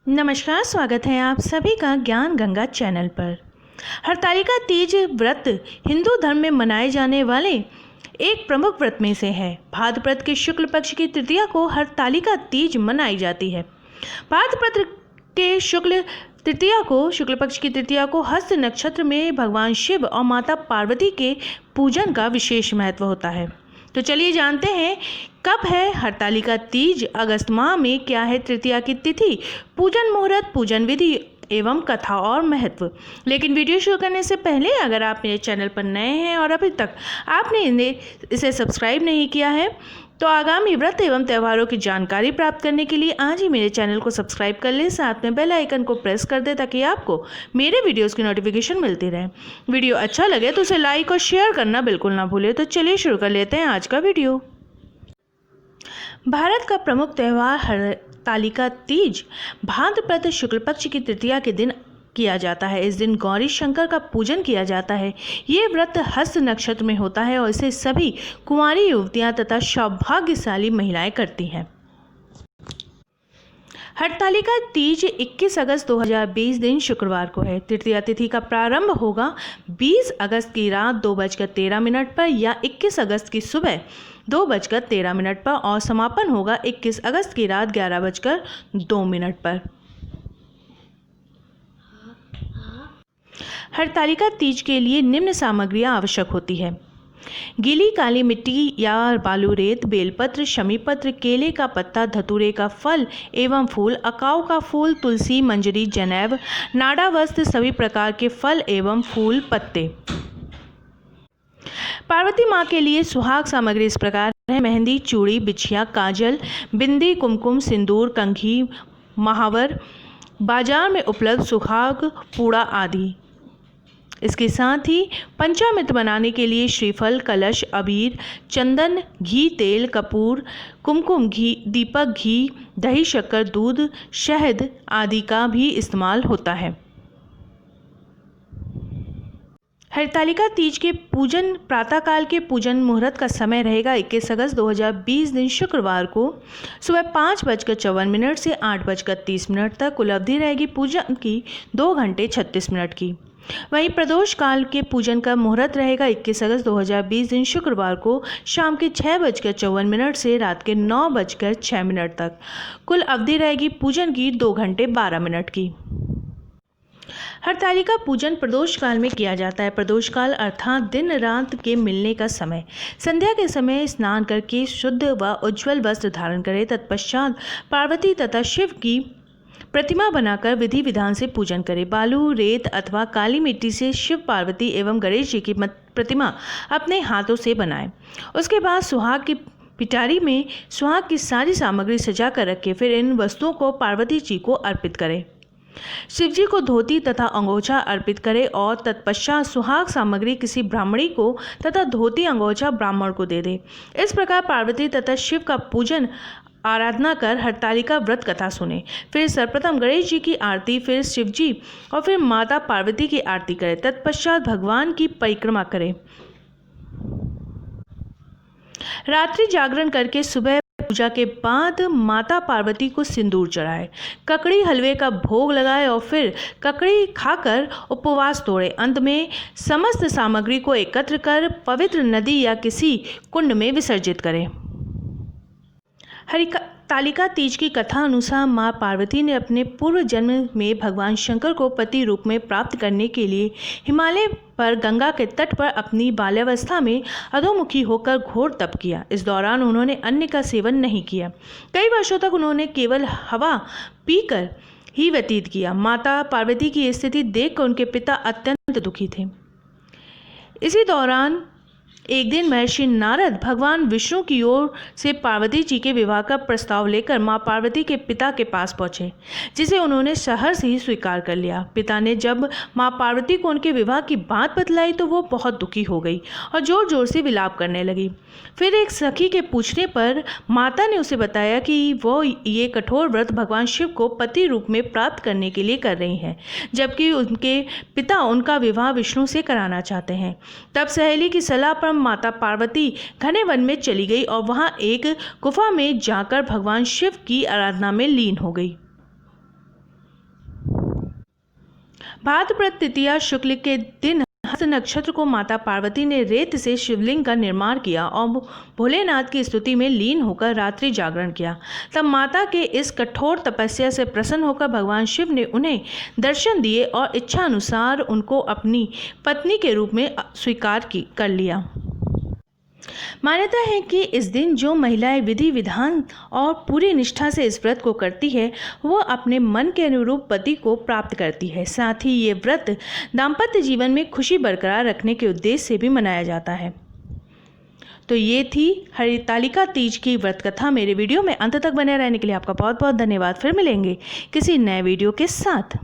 नमस्कार, स्वागत है आप सभी का ज्ञान गंगा चैनल पर। हरतालिका तीज व्रत हिंदू धर्म में मनाए जाने वाले एक प्रमुख व्रत में से है। भाद्रपद के शुक्ल पक्ष की तृतीया को हरतालिका तीज मनाई जाती है। भाद्रपद के शुक्ल पक्ष की तृतीया को हस्त नक्षत्र में भगवान शिव और माता पार्वती के पूजन का विशेष महत्व होता है। तो चलिए जानते हैं कब है हरतालिका तीज, अगस्त माह में क्या है तृतीया की तिथि, पूजन मुहूर्त, पूजन विधि एवं कथा और महत्व। लेकिन वीडियो शुरू करने से पहले अगर आप मेरे चैनल पर नए हैं और अभी तक आपने इसे सब्सक्राइब नहीं किया है तो आगामी व्रत एवं त्योहारों की जानकारी प्राप्त करने के लिए आज ही मेरे चैनल को सब्सक्राइब कर लें, साथ में बेल आइकन को प्रेस कर दें ताकि आपको मेरे वीडियोस की नोटिफिकेशन मिलती रहे। वीडियो अच्छा लगे तो उसे लाइक और शेयर करना बिल्कुल ना भूलें। तो चलिए शुरू कर लेते हैं आज का वीडियो। भारत का प्रमुख त्यौहार हरतालिका तीज भाद्रपद शुक्ल पक्ष की तृतीया के दिन किया जाता है। इस दिन गौरी शंकर का पूजन किया जाता है। ये व्रत हस्त नक्षत्र में होता है और इसे सभी कुंवारी युवतियां तथा सौभाग्यशाली महिलाएं करती हैं। हरतालिका तीज 21 अगस्त 2020 दिन शुक्रवार को है। तृतीया तिथि का प्रारंभ होगा 20 अगस्त की रात 2:13 पर या 21 अगस्त की सुबह 2:13 पर और समापन होगा 21 अगस्त की रात 11:02 पर। हरतालिका तीज के लिए निम्न सामग्रियां आवश्यक होती है। गीली काली मिट्टी या बालू रेत, बेलपत्र, शमीपत्र, केले का पत्ता, धतूरे का फल एवं फूल, अकाव का फूल, तुलसी, मंजरी, जनेब, नाड़ा वस्त्र, सभी प्रकार के फल एवं फूल पत्ते। पार्वती माँ के लिए सुहाग सामग्री इस प्रकार है: मेहंदी, चूड़ी, बिछिया, काजल, बिंदी, कुमकुम, सिंदूर, कंघी, महावर, बाजार में उपलब्ध सुहाग पूड़ा आदि। इसके साथ ही पंचामृत बनाने के लिए श्रीफल, कलश, अबीर, चंदन, घी, तेल, कपूर, कुमकुम, घी, दीपक, घी, दही, शक्कर, दूध, शहद आदि का भी इस्तेमाल होता है। हरतालिका तीज के पूजन प्रातःकाल के पूजन मुहूर्त का समय रहेगा 21 अगस्त 2020 दिन शुक्रवार को सुबह 5:54 से 8:30 तक। कुल अवधि रहेगी पूजन की 2 घंटे 36 मिनट की। वहीं प्रदोष काल के पूजन का मुहूर्त रहेगा 21 अगस्त 2020 दिन शुक्रवार को शाम के 6:54 से रात के 9:06 तक। कुल अवधि रहेगी पूजन की 2 घंटे 12 मिनट की। हरतालिका पूजन प्रदोष काल में किया जाता है। प्रदोष काल अर्थात दिन रात के मिलने का समय। संध्या के समय स्नान करके शुद्ध व उज्ज्वल वस्त्र धारण करें। तत्पश्चात पार्वती तथा शिव की प्रतिमा बनाकर विधि विधान से पूजन करें। बालू, रेत अथवा काली मिट्टी से शिव, पार्वती एवं गणेश जी की प्रतिमा अपने हाथों से बनाएं। उसके बाद सुहाग की पिटारी में सुहाग की सारी सामग्री सजा कर रखें। फिर इन वस्तुओं को पार्वती जी को अर्पित करें। शिवजी को धोती तथा अंगोछा अर्पित करें और तत्पश्चात सुहाग सामग्री किसी ब्राह्मणी को तथा धोती अंगोछा ब्राह्मण को दे दें। इस प्रकार पार्वती तथा शिव का पूजन आराधना कर हरतालिका व्रत कथा सुने। फिर सर्वप्रथम गणेश जी की आरती, फिर शिव जी और फिर माता पार्वती की आरती करें। तत्पश्चात भगवान की परिक्रमा करें। रात्रि जागरण करके सुबह पूजा के बाद माता पार्वती को सिंदूर चढ़ाए, ककड़ी हलवे का भोग लगाए और फिर ककड़ी खाकर उपवास तोड़े। अंत में समस्त सामग्री को एकत्र कर पवित्र नदी या किसी कुंड में विसर्जित करें। हरतालिका तीज की कथा अनुसार माँ पार्वती ने अपने पूर्व जन्म में भगवान शंकर को पति रूप में प्राप्त करने के लिए हिमालय पर गंगा के तट पर अपनी बाल्यावस्था में अधोमुखी होकर घोर तप किया। इस दौरान उन्होंने अन्न का सेवन नहीं किया। कई वर्षों तक उन्होंने केवल हवा पीकर ही व्यतीत किया। माता पार्वती की स्थिति देखकर उनके पिता अत्यंत दुखी थे। इसी दौरान एक दिन महर्षि नारद भगवान विष्णु की ओर से पार्वती जी के विवाह का प्रस्ताव लेकर मां पार्वती के पिता के पास पहुंचे, जिसे उन्होंने सहर्ष ही स्वीकार कर लिया। पिता ने जब मां पार्वती को उनके विवाह की बात बतलाई तो वो बहुत दुखी हो गई और जोर जोर से विलाप करने लगी। फिर एक सखी के पूछने पर माता ने उसे बताया कि वो ये कठोर व्रत भगवान शिव को पति रूप में प्राप्त करने के लिए कर रही हैं, जबकि उनके पिता उनका विवाह विष्णु से कराना चाहते हैं। तब सहेली की सलाह पर माता पार्वती घने वन में चली गई और वहां एक गुफा में जाकर भगवान शिव की आराधना में लीन हो गई। भाद्रपद तृतीया शुक्ल के दिन हस्त नक्षत्र को माता पार्वती ने रेत से शिवलिंग का निर्माण किया और भोलेनाथ की स्तुति में लीन होकर रात्रि जागरण किया। तब माता के इस कठोर तपस्या से प्रसन्न होकर भगवान शिव ने उन्हें दर्शन दिए और इच्छा अनुसार उनको अपनी पत्नी के रूप में स्वीकार कर लिया। मान्यता है कि इस दिन जो महिलाएं विधि विधान और पूरी निष्ठा से इस व्रत को करती है वो अपने मन के अनुरूप पति को प्राप्त करती है। साथ ही ये व्रत दाम्पत्य जीवन में खुशी बरकरार रखने के उद्देश्य से भी मनाया जाता है। तो ये थी हरितालिका तीज की व्रत कथा। मेरे वीडियो में अंत तक बने रहने के लिए आपका बहुत बहुत धन्यवाद। फिर मिलेंगे किसी नए वीडियो के साथ।